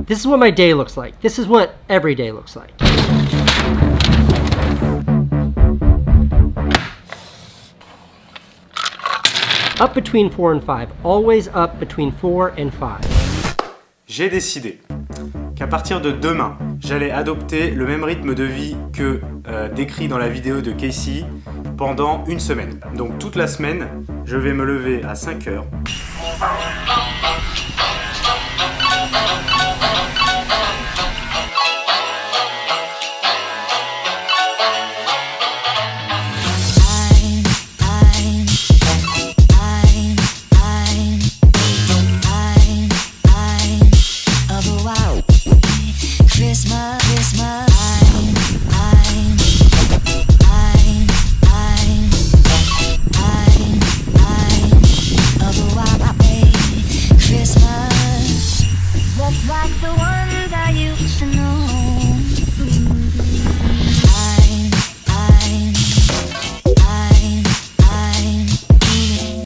This is what my day looks like. This is what every day looks like. Up between 4 and 5. Always up between 4 and 5. J'ai décidé qu'à partir de demain, j'allais adopter le même rythme de vie que décrit dans la vidéo de Casey pendant une semaine. Donc toute la semaine, je vais me lever à 5 heures.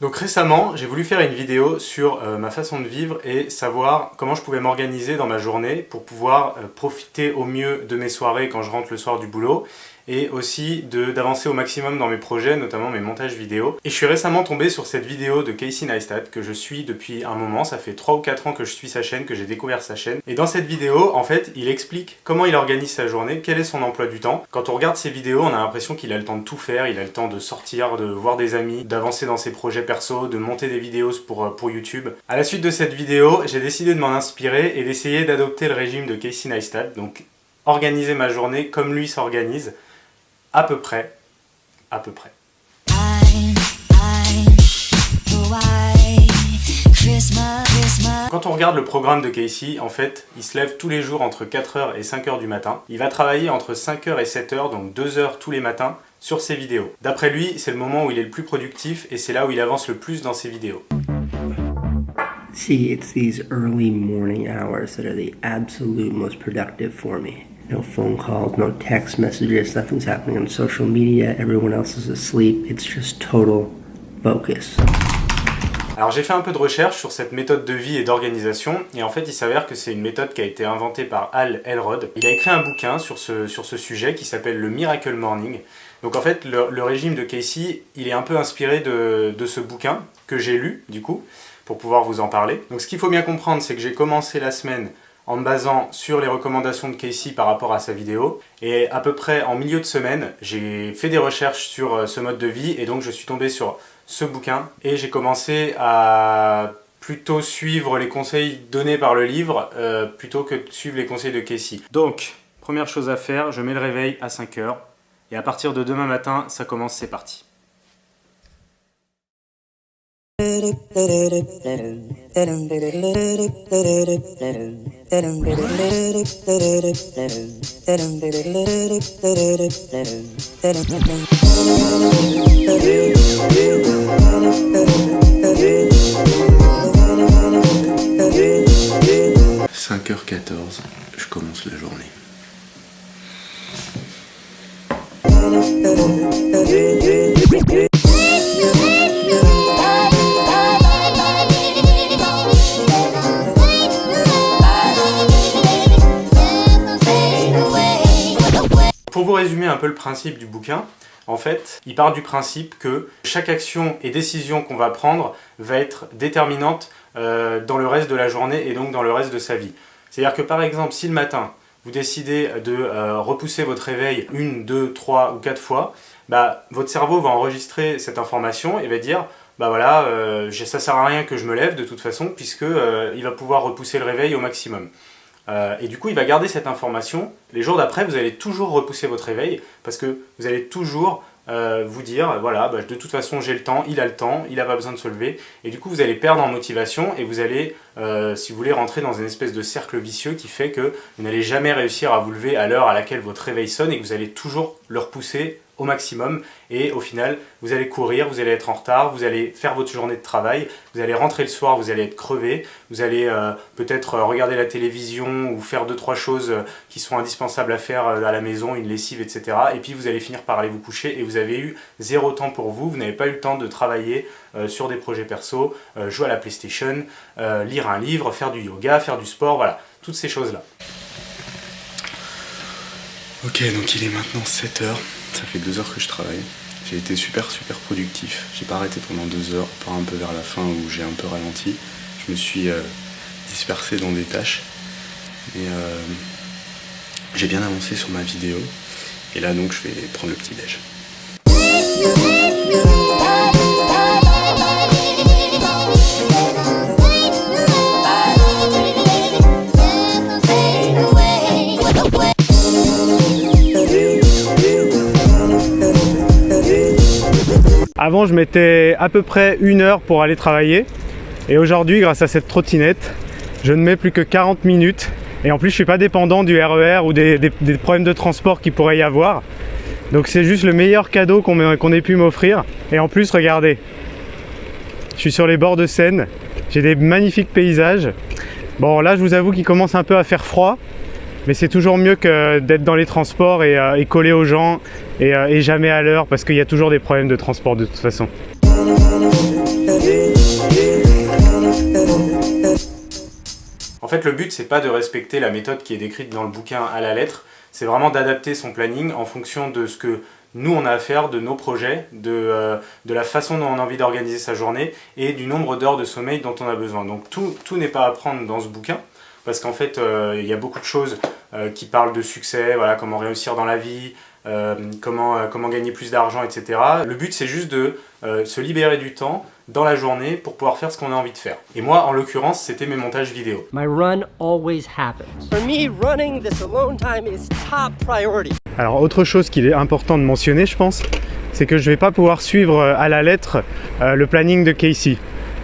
Donc récemment, j'ai voulu faire une vidéo sur ma façon de vivre et savoir comment je pouvais m'organiser dans ma journée pour pouvoir profiter au mieux de mes soirées quand je rentre le soir du boulot et aussi d'avancer au maximum dans mes projets, notamment mes montages vidéo. Et je suis récemment tombé sur cette vidéo de Casey Neistat que je suis depuis un moment, ça fait 3 ou 4 ans que je suis sa chaîne, que j'ai découvert sa chaîne. Et dans cette vidéo, en fait, il explique comment il organise sa journée, quel est son emploi du temps. Quand on regarde ses vidéos, on a l'impression qu'il a le temps de tout faire, il a le temps de sortir, de voir des amis, d'avancer dans ses projets perso, de monter des vidéos pour YouTube. À la suite de cette vidéo, j'ai décidé de m'en inspirer et d'essayer d'adopter le régime de Casey Neistat, donc organiser ma journée comme lui s'organise, à peu près. Quand on regarde le programme de Casey, en fait, il se lève tous les jours entre 4h et 5h du matin. Il va travailler entre 5h et 7h, donc 2 heures tous les matins, sur ses vidéos. D'après lui, c'est le moment où il est le plus productif et c'est là où il avance le plus dans ses vidéos. See, it's these early morning hours that are the absolute most productive for me. No phone calls, no text messages, nothing's happening on social media, everyone else is asleep. It's just total focus. Alors j'ai fait un peu de recherche sur cette méthode de vie et d'organisation et en fait il s'avère que c'est une méthode qui a été inventée par Hal Elrod. Il a écrit un bouquin sur ce sujet qui s'appelle le Miracle Morning. Donc en fait le régime de Casey, il est un peu inspiré de ce bouquin que j'ai lu du coup pour pouvoir vous en parler. Donc ce qu'il faut bien comprendre, c'est que j'ai commencé la semaine en me basant sur les recommandations de Casey par rapport à sa vidéo. Et à peu près en milieu de semaine, j'ai fait des recherches sur ce mode de vie et donc je suis tombé sur ce bouquin et j'ai commencé à plutôt suivre les conseils donnés par le livre plutôt que de suivre les conseils de Casey. Donc, première chose à faire, je mets le réveil à 5 h et à partir de demain matin, ça commence, c'est parti. « 5h14, je commence la journée. » Pour vous résumer un peu le principe du bouquin, en fait, il part du principe que chaque action et décision qu'on va prendre va être déterminante dans le reste de la journée et donc dans le reste de sa vie. C'est-à-dire que par exemple, si le matin, vous décidez de repousser votre réveil 1, 2, 3 ou 4 fois, bah, votre cerveau va enregistrer cette information et va dire bah voilà, ça sert à rien que je me lève de toute façon puisque il va pouvoir repousser le réveil au maximum. Et du coup, il va garder cette information. Les jours d'après, vous allez toujours repousser votre réveil parce que vous allez toujours vous dire, voilà, bah, de toute façon, j'ai le temps, il n'a pas besoin de se lever. Et du coup, vous allez perdre en motivation et vous allez, si vous voulez, rentrer dans une espèce de cercle vicieux qui fait que vous n'allez jamais réussir à vous lever à l'heure à laquelle votre réveil sonne et que vous allez toujours le repousser au maximum et au final vous allez courir, vous allez être en retard, vous allez faire votre journée de travail, vous allez rentrer le soir, vous allez être crevé, vous allez peut-être regarder la télévision ou faire 2-3 choses qui sont indispensables à faire à la maison, une lessive, etc. Et puis vous allez finir par aller vous coucher et vous avez eu 0 temps pour vous, vous n'avez pas eu le temps de travailler sur des projets perso, jouer à la PlayStation, lire un livre, faire du yoga, faire du sport, voilà. toutes ces choses-là. Ok, donc il est maintenant 7h, ça fait 2 heures que je travaille. J'ai été super productif, j'ai pas arrêté pendant 2 heures, par un peu vers la fin où j'ai un peu ralenti. Je me suis dispersé dans des tâches, et j'ai bien avancé sur ma vidéo. Et là donc je vais prendre le petit déj. Avant, je mettais à peu près 1 heure pour aller travailler. Et aujourd'hui, grâce à cette trottinette, je ne mets plus que 40 minutes. Et en plus, je ne suis pas dépendant du RER ou des problèmes de transport qu'il pourrait y avoir. Donc c'est juste le meilleur cadeau qu'on ait pu m'offrir. Et en plus, regardez, je suis sur les bords de Seine. J'ai des magnifiques paysages. Bon, là, je vous avoue qu'il commence un peu à faire froid. Mais c'est toujours mieux que d'être dans les transports et collé aux gens et jamais à l'heure parce qu'il y a toujours des problèmes de transport de toute façon. En fait, le but, c'est pas de respecter la méthode qui est décrite dans le bouquin à la lettre, c'est vraiment d'adapter son planning en fonction de ce que nous on a à faire, de nos projets, de la façon dont on a envie d'organiser sa journée et du nombre d'heures de sommeil dont on a besoin. Donc tout n'est pas à prendre dans ce bouquin. Parce qu'en fait, il y a beaucoup de choses qui parlent de succès, voilà, comment réussir dans la vie, comment gagner plus d'argent, etc. Le but, c'est juste de se libérer du temps dans la journée pour pouvoir faire ce qu'on a envie de faire. Et moi, en l'occurrence, c'était mes montages vidéo. My run always happens. For me, running this alone time is top priority. Alors, autre chose qu'il est important de mentionner, je pense, c'est que je ne vais pas pouvoir suivre à la lettre le planning de Casey.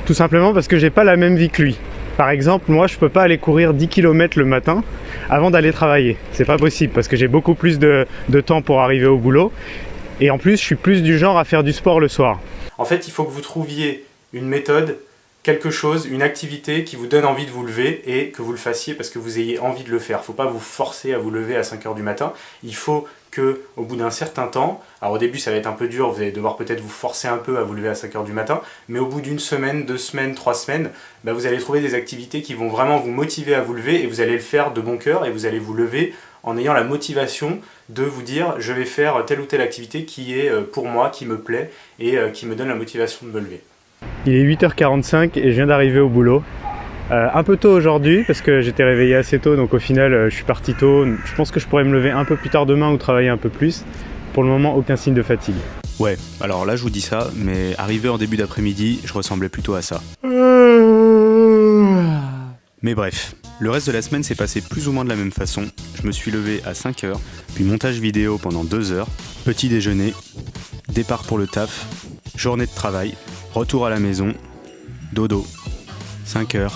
Tout simplement parce que j'ai pas la même vie que lui. Par exemple, moi, je peux pas aller courir 10 km le matin avant d'aller travailler. C'est pas possible parce que j'ai beaucoup plus de temps pour arriver au boulot. Et en plus, je suis plus du genre à faire du sport le soir. En fait, il faut que vous trouviez une méthode, quelque chose, une activité qui vous donne envie de vous lever et que vous le fassiez parce que vous ayez envie de le faire. Il ne faut pas vous forcer à vous lever à 5 h du matin. Il faut qu'au bout d'un certain temps, alors au début ça va être un peu dur, vous allez devoir peut-être vous forcer un peu à vous lever à 5 h du matin, mais au bout d'une semaine, 2 semaines, 3 semaines, vous allez trouver des activités qui vont vraiment vous motiver à vous lever et vous allez le faire de bon cœur et vous allez vous lever en ayant la motivation de vous dire je vais faire telle ou telle activité qui est pour moi, qui me plaît et qui me donne la motivation de me lever. Il est 8h45 et je viens d'arriver au boulot. Un peu tôt aujourd'hui parce que j'étais réveillé assez tôt, donc au final je suis parti tôt. Je pense que je pourrais me lever un peu plus tard demain ou travailler un peu plus. Pour le moment, aucun signe de fatigue. Ouais, alors là je vous dis ça, mais arrivé en début d'après-midi, je ressemblais plutôt à ça. Mais bref, le reste de la semaine s'est passé plus ou moins de la même façon. Je me suis levé à 5 h, puis montage vidéo pendant 2 heures, petit déjeuner, départ pour le taf, journée de travail, retour à la maison, dodo, 5 h,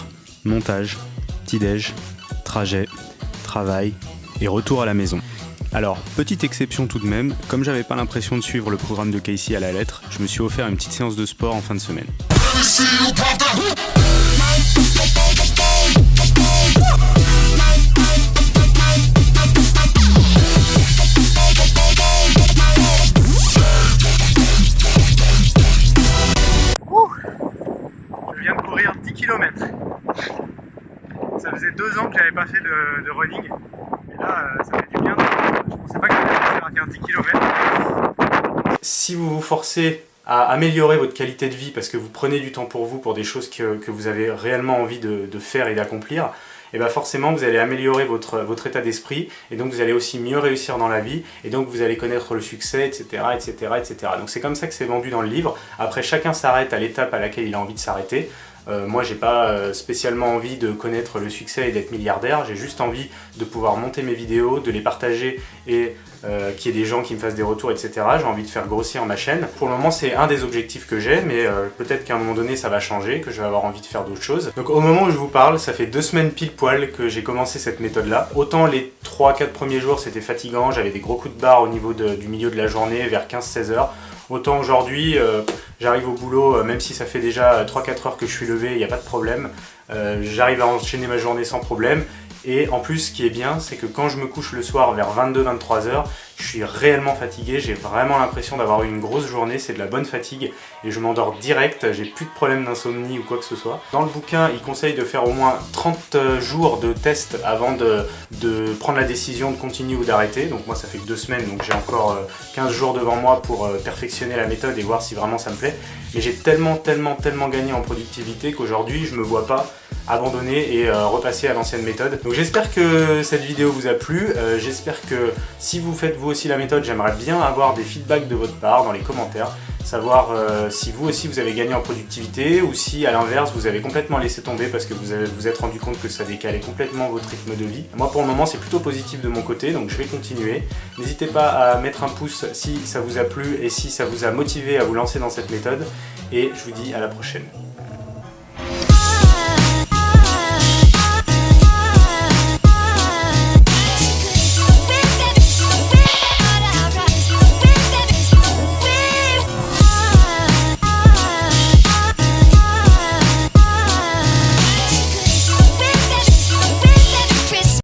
montage, petit-déj, trajet, travail et retour à la maison. Alors, petite exception tout de même, comme j'avais pas l'impression de suivre le programme de Casey à la lettre, je me suis offert une petite séance de sport en fin de semaine. Je viens de courir 10 km. Ça faisait 2 ans que j'avais pas fait de running. Et là, ça fait du bien. Je pensais pas que j'allais faire 10 km. Si vous vous forcez à améliorer votre qualité de vie parce que vous prenez du temps pour vous, pour des choses que vous avez réellement envie de faire et d'accomplir, et bien forcément vous allez améliorer votre état d'esprit et donc vous allez aussi mieux réussir dans la vie et donc vous allez connaître le succès, etc. etc., etc. Donc c'est comme ça que c'est vendu dans le livre. Après, chacun s'arrête à l'étape à laquelle il a envie de s'arrêter. Moi, j'ai pas spécialement envie de connaître le succès et d'être milliardaire, j'ai juste envie de pouvoir monter mes vidéos, de les partager et qu'il y ait des gens qui me fassent des retours, etc. J'ai envie de faire grossir ma chaîne. Pour le moment, c'est un des objectifs que j'ai, mais peut-être qu'à un moment donné, ça va changer, que je vais avoir envie de faire d'autres choses. Donc au moment où je vous parle, ça fait 2 semaines pile poil que j'ai commencé cette méthode-là. Autant les 3-4 premiers jours, c'était fatigant, j'avais des gros coups de barre au niveau du milieu de la journée, vers 15-16 heures. Autant aujourd'hui, j'arrive au boulot, même si ça fait déjà 3-4 heures que je suis levé, il n'y a pas de problème. J'arrive à enchaîner ma journée sans problème. Et en plus, ce qui est bien, c'est que quand je me couche le soir vers 22-23 heures, je je suis réellement fatigué, j'ai vraiment l'impression d'avoir eu une grosse journée, c'est de la bonne fatigue et je m'endors direct, j'ai plus de problème d'insomnie ou quoi que ce soit. Dans le bouquin, il conseille de faire au moins 30 jours de test avant de prendre la décision de continuer ou d'arrêter. Donc moi ça fait que 2 semaines, donc j'ai encore 15 jours devant moi pour perfectionner la méthode et voir si vraiment ça me plaît. Mais j'ai tellement gagné en productivité qu'aujourd'hui je me vois pas abandonner et repasser à l'ancienne méthode. Donc j'espère que cette vidéo vous a plu, j'espère que si vous faites vous aussi la méthode, j'aimerais bien avoir des feedbacks de votre part dans les commentaires, savoir si vous aussi vous avez gagné en productivité ou si à l'inverse vous avez complètement laissé tomber parce que vous êtes rendu compte que ça décalait complètement votre rythme de vie. Moi pour le moment c'est plutôt positif de mon côté, donc je vais continuer. N'hésitez pas à mettre un pouce si ça vous a plu et si ça vous a motivé à vous lancer dans cette méthode et je vous dis à la prochaine.